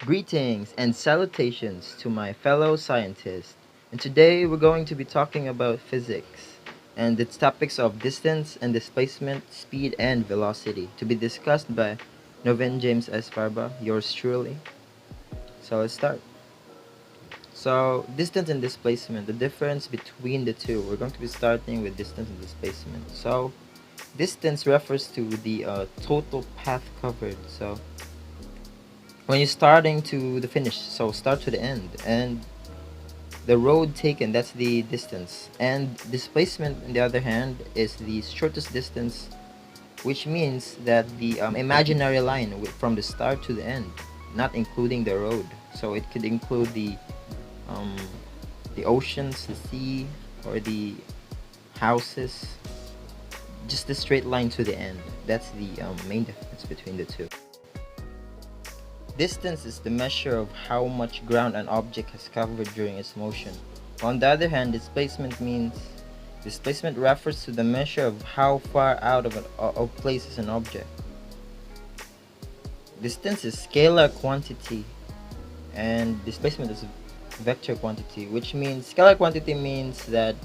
Greetings and salutations to my fellow scientists. And today we're going to be talking about physics and its topics of distance and displacement, speed and velocity to be discussed by Novehn James S. Parba, yours truly. So let's start. So distance and displacement, the difference between the two. We're going to be starting with distance and displacement. So distance refers to the total path covered. So when you're starting to the finish, so start to the end, and the road taken, that's the distance. And displacement, on the other hand, is the shortest distance, which means that the imaginary line from the start to the end, not including the road. So it could include um, the oceans, the sea, or the houses. Just the straight line to the end. That's the main difference between the two. Distance is the measure of how much ground an object has covered during its motion. On the other hand, displacement refers to the measure of how far out of place is an object. Distance is scalar quantity and displacement is vector quantity, which means scalar quantity means that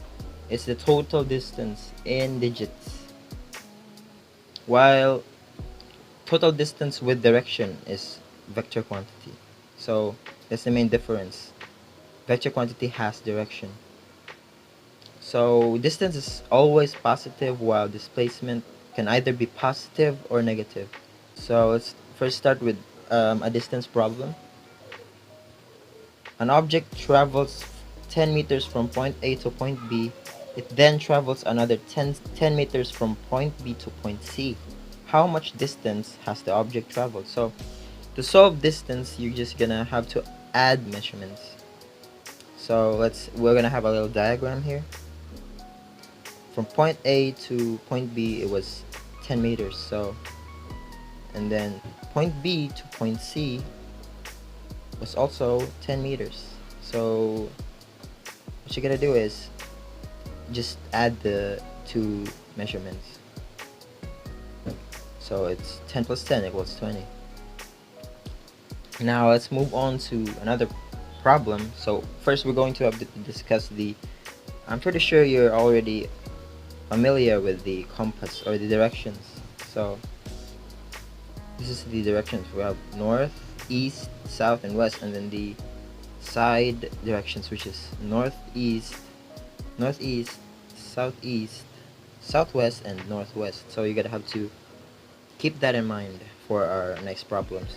it's the total distance in digits, while total distance with direction is vector quantity. So that's the main difference. Vector quantity has direction. So distance is always positive while displacement can either be positive or negative. So let's first start with a distance problem. An object travels 10 meters from point A to point B. It then travels another 10 meters from point B to point C. How much distance has the object traveled? So to solve distance, you're just gonna have to add measurements. So we're gonna have a little diagram here. From point A to point B, it was 10 meters. So, and then point B to point C was also 10 meters. So what you're gonna do is just add the two measurements. So it's 10 plus 10 equals 20. Now let's move on to another problem. So first we're going to have to discuss I'm pretty sure you're already familiar with the compass or the directions. So this is the directions. We have north, east, south and west, and then the side directions, which is northeast, southeast, southwest and northwest. So you're gonna have to keep that in mind for our next problems.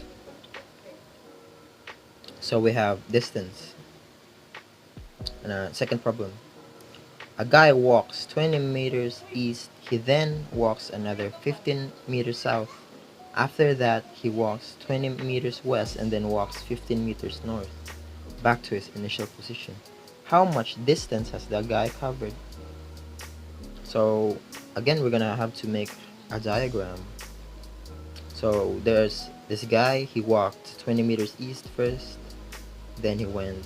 So we have distance. And second problem. A guy walks 20 meters east. He then walks another 15 meters south. After that, he walks 20 meters west and then walks 15 meters north, back to his initial position. How much distance has the guy covered? So again, we're gonna have to make a diagram. So there's this guy. He walked 20 meters east first. Then he went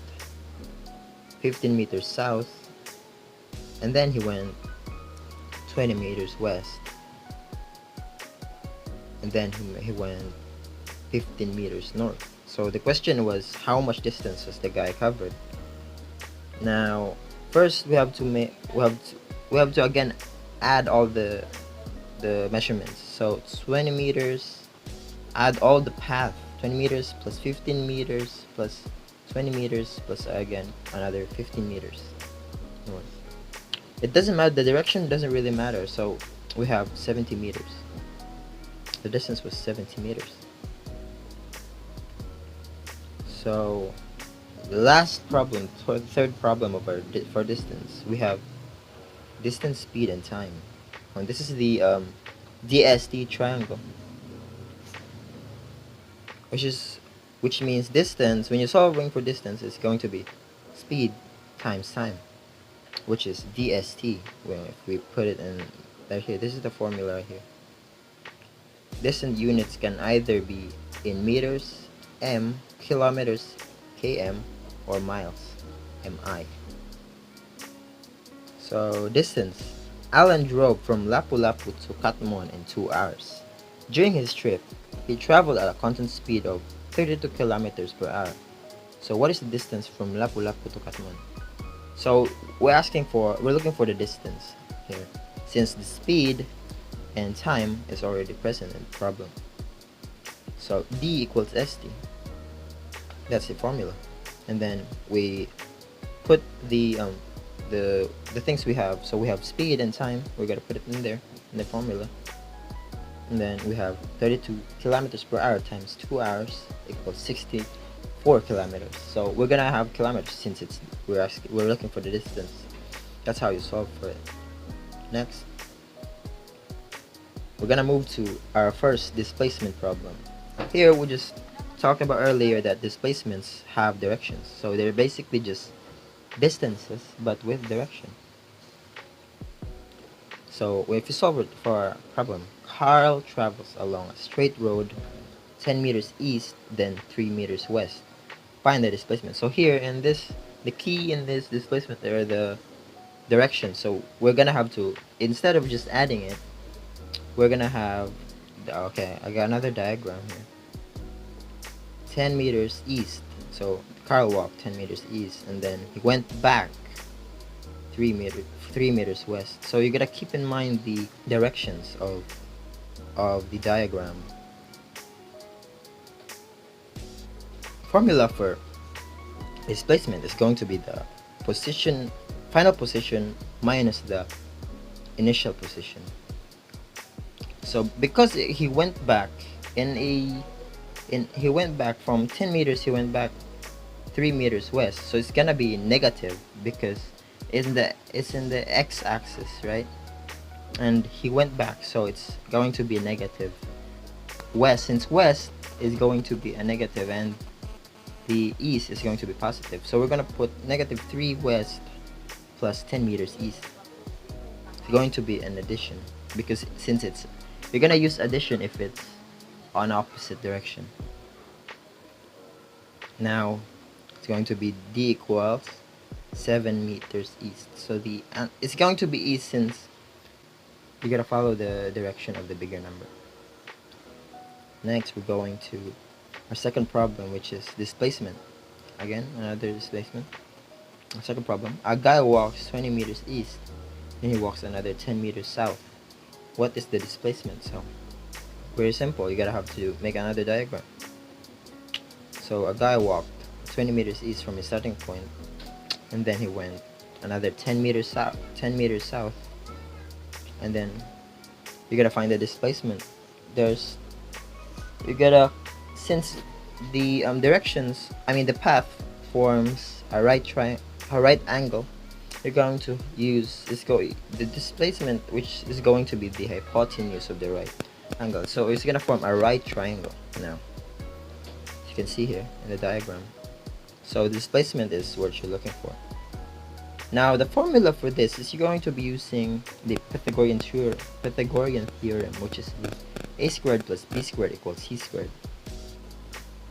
15 meters south, and then he went 20 meters west, and then he went 15 meters north. So the question was, how much distance has the guy covered? Now first we have to again add all the measurements. So 20 meters, add all the path, 20 meters plus 15 meters plus 20 meters plus again another 15 meters north. It doesn't matter, the direction doesn't really matter. So we have 70 meters. The distance was 70 meters. So the last problem, the third problem of for distance, we have distance, speed and time. And this is the DST triangle, which means distance. When you're solving for distance, it's going to be speed times time, which is DST. Well, if we put it in right here, this is the formula right here. Distance units can either be in meters, m, kilometers, km, or miles, mi. So distance. Alan drove from Lapu-Lapu to Katmon in 2 hours. During his trip, he traveled at a constant speed of 32 kilometers per hour. So what is the distance from Lapu-Lapu to Katman? So we're looking for the distance here, since the speed and time is already present in the problem. So D equals ST. That's the formula. And then we put the things we have. So we have speed and time. We're gonna put it in there in the formula. And then we have 32 kilometers per hour times 2 hours equals 64 kilometers. So we're gonna have kilometers since we're looking for the distance. That's how you solve for it. Next, we're gonna move to our first displacement problem. Here we just talked about earlier that displacements have directions, so they're basically just distances but with direction. So if you solve it for our problem, Carl travels along a straight road 10 meters east, then 3 meters west. Find the displacement. So here in this, the key in this displacement are the direction. So we're gonna have to, instead of just adding it, we're gonna have, okay, I got another diagram here. 10 meters east. So Carl walked 10 meters east, and then he went back 3 meters west. So you gotta keep in mind the directions of the diagram. Formula for displacement is going to be the final position minus the initial position. So because he went back he went back from 10 meters, he went back 3 meters west, so it's gonna be negative because it's in the x-axis, right? And he went back, so it's going to be a negative west, since west is going to be a negative and the east is going to be positive. So we're gonna put negative 3 west plus 10 meters east. It's going to be an addition because since you're gonna use addition if it's on opposite direction. Now it's going to be D equals 7 meters east. So it's going to be east since you gotta follow the direction of the bigger number. Next, we're going to our second problem, which is displacement. Again, another displacement. Our second problem. A guy walks 20 meters east, and he walks another 10 meters south. What is the displacement? So, very simple. You gotta have to make another diagram. So, a guy walked 20 meters east from his starting point, and then he went another 10 meters south, and then you gotta find the displacement. Since the directions, the path forms a right angle, you're going to use the displacement, which is going to be the hypotenuse of the right angle. So it's gonna form a right triangle now, as you can see here in the diagram. So displacement is what you're looking for. Now the formula for this is you're going to be using the Pythagorean theorem, which is the a squared plus b squared equals c squared.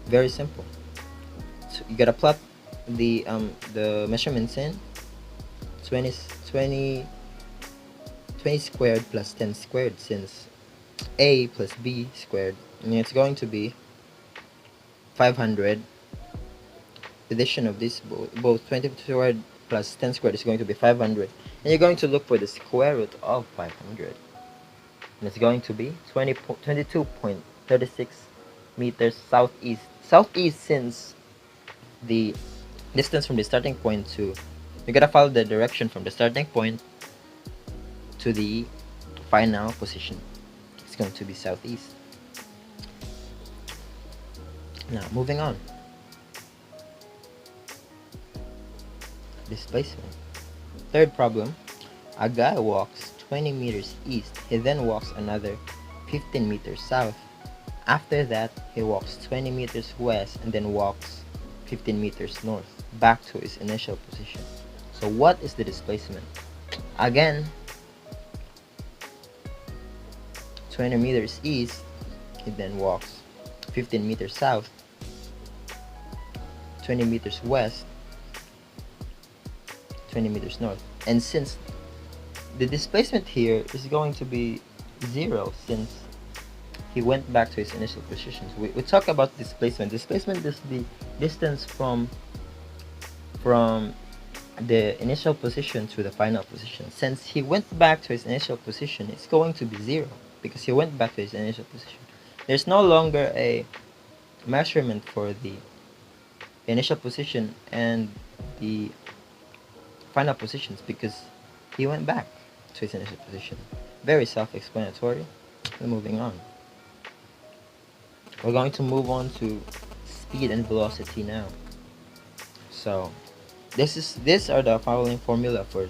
Very simple. So you gotta plot the measurements in 20 squared plus 10 squared, since a plus b squared, and it's going to be 500. Addition of this both 20 squared plus 10 squared is going to be 500, and you're going to look for the square root of 500, and it's going to be 22.36 meters southeast, since the distance from the starting point to, you gotta follow the direction from the starting point to the final position. It's going to be southeast. Now moving on. Displacement. Third problem. A guy walks 20 meters east. He then walks another 15 meters south. After that, he walks 20 meters west and then walks 15 meters north, back to his initial position. So what is the displacement? Again, 20 meters east, he then walks 15 meters south, 20 meters west, 20 meters north. And since the displacement here is going to be 0, since he went back to his initial position. So we talk about displacement. Displacement is the distance from the initial position to the final position. Since he went back to his initial position, it's going to be 0 because he went back to his initial position. There's no longer a measurement for the initial position and the final positions because he went back to his initial position. Very self-explanatory. Moving on. We're going to move on to speed and velocity now. So these are the following formula for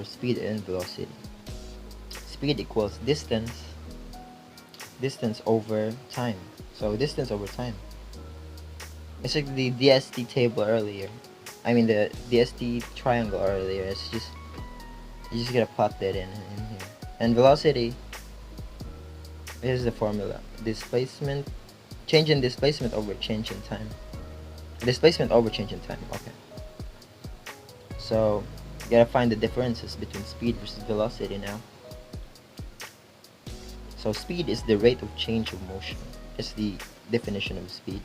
speed and velocity. Speed equals distance over time. So distance over time. It's like the DST table earlier. I mean the DST triangle earlier. It's just you just gotta plot that in here. And velocity, here's the formula. Displacement, change in displacement over change in time. Displacement over change in time. Okay. So you gotta find the differences between speed versus velocity now. So speed is the rate of change of motion. It's the definition of speed.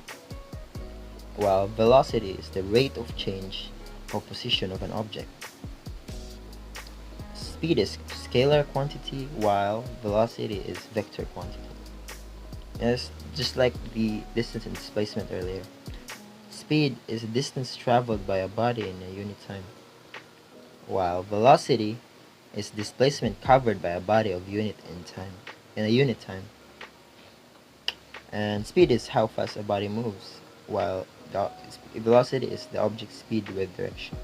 While velocity is the rate of change of position of an object. Speed is scalar quantity while velocity is vector quantity. And it's just like the distance and displacement earlier. Speed is a distance traveled by a body in a unit time, while velocity is displacement covered by a body of unit in a unit time. And speed is how fast a body moves, while the velocity is the object's speed with direction.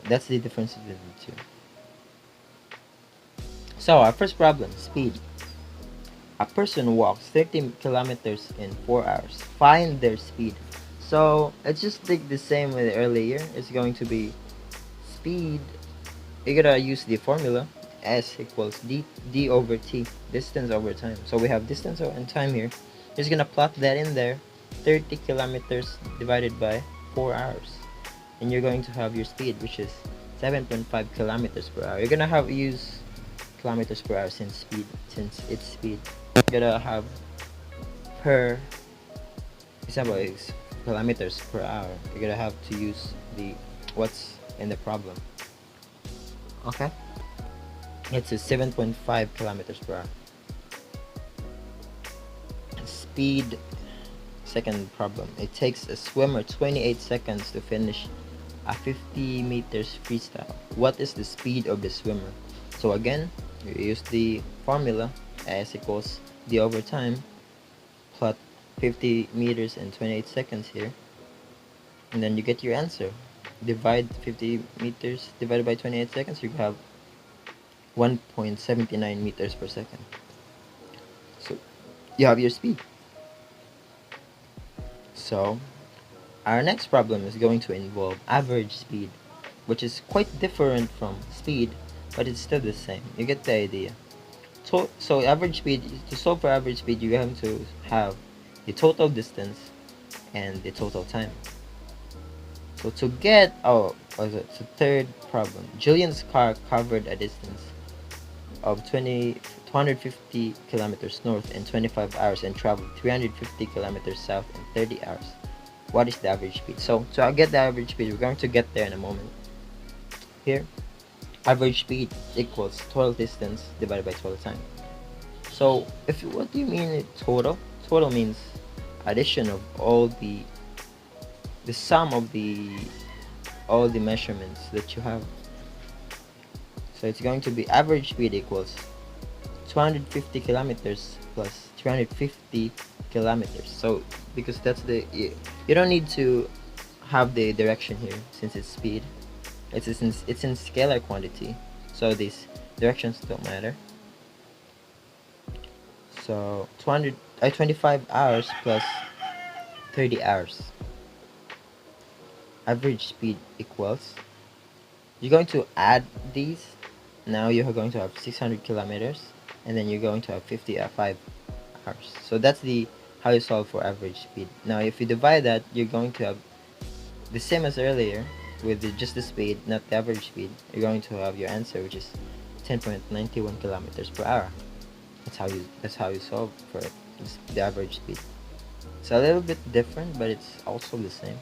That's the difference between the two. So our first problem, speed. A person walks 30 kilometers in 4 hours. Find their speed. So it's just like the same with earlier. It's going to be speed. You're gonna use the formula S equals d over t, distance over time. So we have distance and time here. You're just gonna plot that in there. 30 kilometers divided by 4 hours, and you're going to have your speed, which is 7.5 kilometers per hour. You're gonna have use kilometers per hour since it's speed. You're gonna have per example is kilometers per hour. You're gonna have to use the what's in the problem. Okay, it's a 7.5 kilometers per hour. Speed. Second problem. It takes a swimmer 28 seconds to finish a 50 meters freestyle. What is the speed of the swimmer? So again, you use the formula S equals d over time. Plot 50 meters in 28 seconds here, and then you get your answer. Divide 50 meters divided by 28 seconds, you have 1.79 meters per second. So you have your speed. So our next problem is going to involve average speed, which is quite different from speed, but it's still the same. You get the idea. So average speed, to solve for average speed, you have to have the total distance and the total time. So to get, it's a third problem. Julian's car covered a distance of 250 kilometers north in 25 hours and traveled 350 kilometers south in 30 hours. What is the average speed? So to get the average speed, we're going to get there in a moment. Here, average speed equals total distance divided by total time. So what do you mean total? Total means addition of all the sum of all the measurements that you have. So it's going to be average speed equals 250 kilometers plus 350 kilometers. So because that's you don't need to have the direction here since it's speed. It's in scalar quantity, so these directions don't matter. So 25 hours plus 30 hours. Average speed equals, you're going to add these. Now you're going to have 600 kilometers, and then you're going to have 55 hours. So that's how you solve for average speed. Now if you divide that, you're going to have the same as earlier with just the speed, not the average speed. You're going to have your answer, which is 10.91 kilometers per hour. That's how you solve for it. It's the average speed. It's a little bit different, but it's also the same.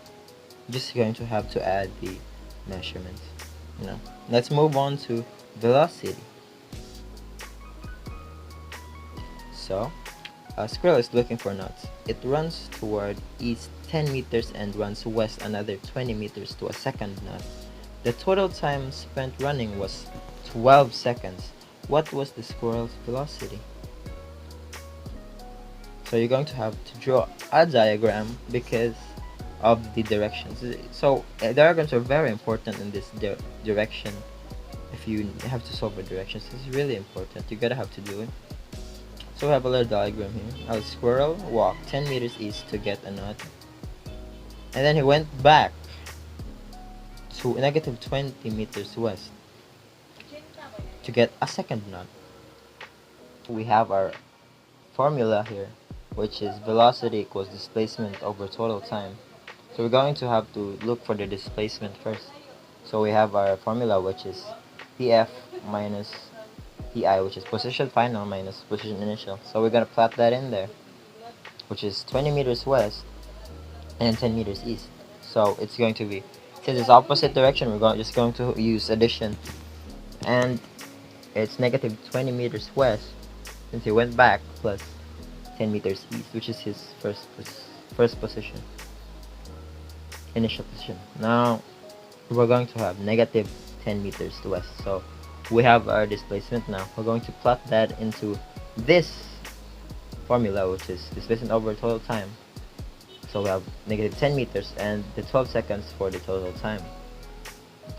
Just going to have to add the measurements. Let's move on to velocity. So a squirrel is looking for nuts. It runs toward east 10 meters and runs west another 20 meters to a second nut. The total time spent running was 12 seconds. What was the squirrel's velocity? So you're going to have to draw a diagram because of the directions. So diagrams are very important in this direction. If you have to solve a direction, so it's really important. You gotta have to do it. So we have a little diagram here. A squirrel walked 10 meters east to get a nut, and then he went back to negative 20 meters west to get a second nut. We have our formula here, which is velocity equals displacement over total time. So we're going to have to look for the displacement first. So we have our formula, which is PF minus PI, which is position final minus position initial. So we're going to plot that in there, which is 20 meters west and 10 meters east. So it's going to be, since it's opposite direction, we're just going to use addition. And it's negative 20 meters west since he went back, plus 10 meters east, which is his first position, initial position. Now we're going to have negative 10 meters west. So we have our displacement. Now we're going to plot that into this formula, which is displacement over total time. So we have negative 10 meters and the 12 seconds for the total time.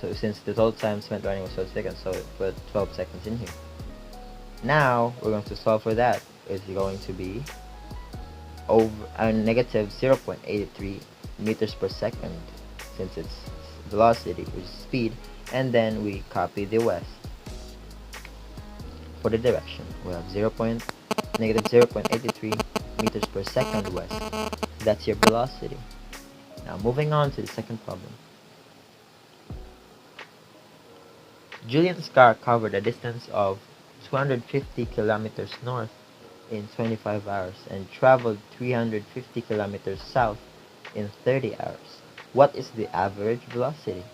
So since the total time spent running was 12 seconds, so we put 12 seconds in here. Now we're going to solve for that. It's going to be over negative 0.83 meters per second, since it's velocity, which is speed, and then we copy the west for the direction. We have negative 0.83 meters per second west. That's your velocity. Now moving on to the second problem. Julian's car covered a distance of 250 kilometers north in 25 hours and traveled 350 kilometers south in 30 hours. What is the average velocity?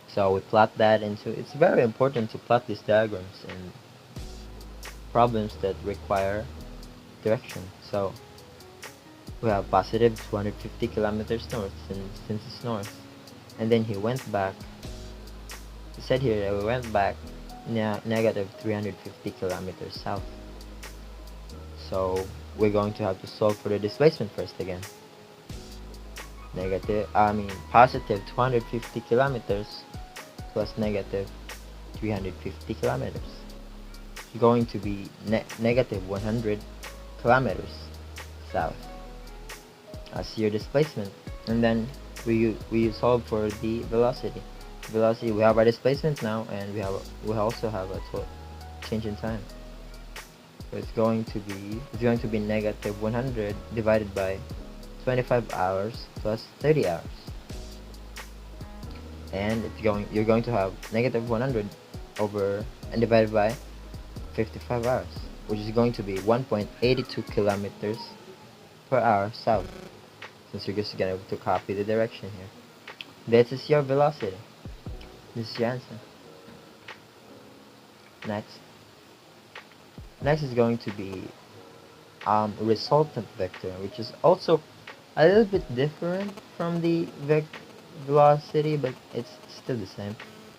So we plot that into, it's very important to plot these diagrams in problems that require direction. So we have positive 250 kilometers north since it's north, and then he went back. It said here that we went back negative 350 kilometers south. So we're going to have to solve for the displacement first again. Positive 250 kilometers plus negative 350 kilometers. It's going to be negative 100 kilometers south as your displacement, and then we solve for the velocity. We have our displacement now, and we also have a change in time. So it's going to be negative 100 divided by 25 hours plus 30 hours, and you're going to have negative 100 over and divided by 55 hours, which is going to be 1.82 kilometers per hour south, since you're just going to copy the direction here. This is your velocity. This is your answer. Next is going to be resultant vector, which is also a little bit different from the velocity, but it's still the same.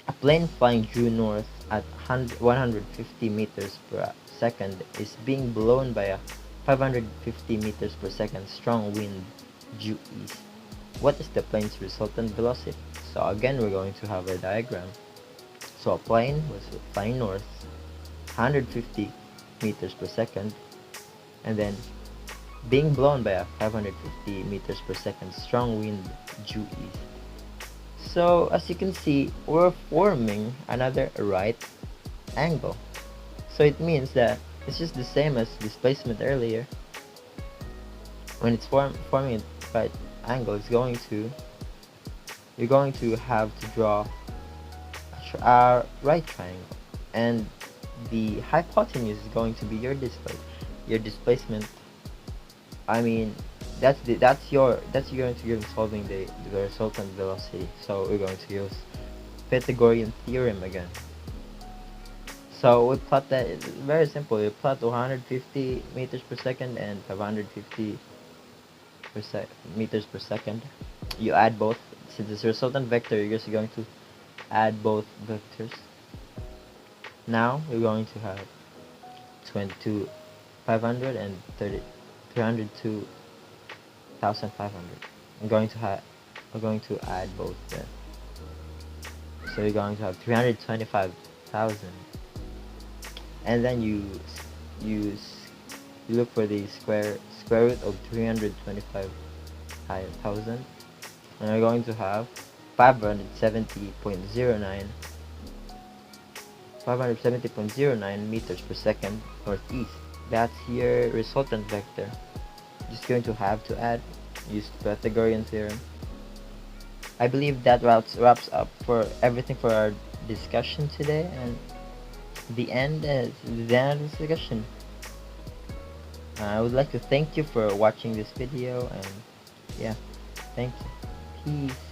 A plane flying due north at 150 meters per second is being blown by a 550 meters per second strong wind due east. What is the plane's resultant velocity? So again, we're going to have a diagram. So a plane was flying north 150 meters per second, and then being blown by a 550 meters per second strong wind due east. So as you can see, we're forming another right angle. So it means that it's just the same as displacement earlier. When it's forming a right angle, you're going to have to draw a right triangle, and the hypotenuse is going to be your displacement. I mean, that's you're going to use solving the resultant velocity. So we're going to use Pythagorean theorem again. So we plot that. It's very simple. We plot 150 meters per second and 550 meters per second. You add both. Since it's a resultant vector, you're just going to add both vectors. Now we're going to have 22 500 and 302,500. We're going to add both then. So you're going to have 325,000, and then you look for the square root of 325,000, and we're going to have 570.09 meters per second northeast. That's your resultant vector. Just going to have to add, use Pythagorean theorem. I believe that wraps up for everything for our discussion today, and the end is the end of the discussion. I would like to thank you for watching this video, and yeah, thank you. Peace.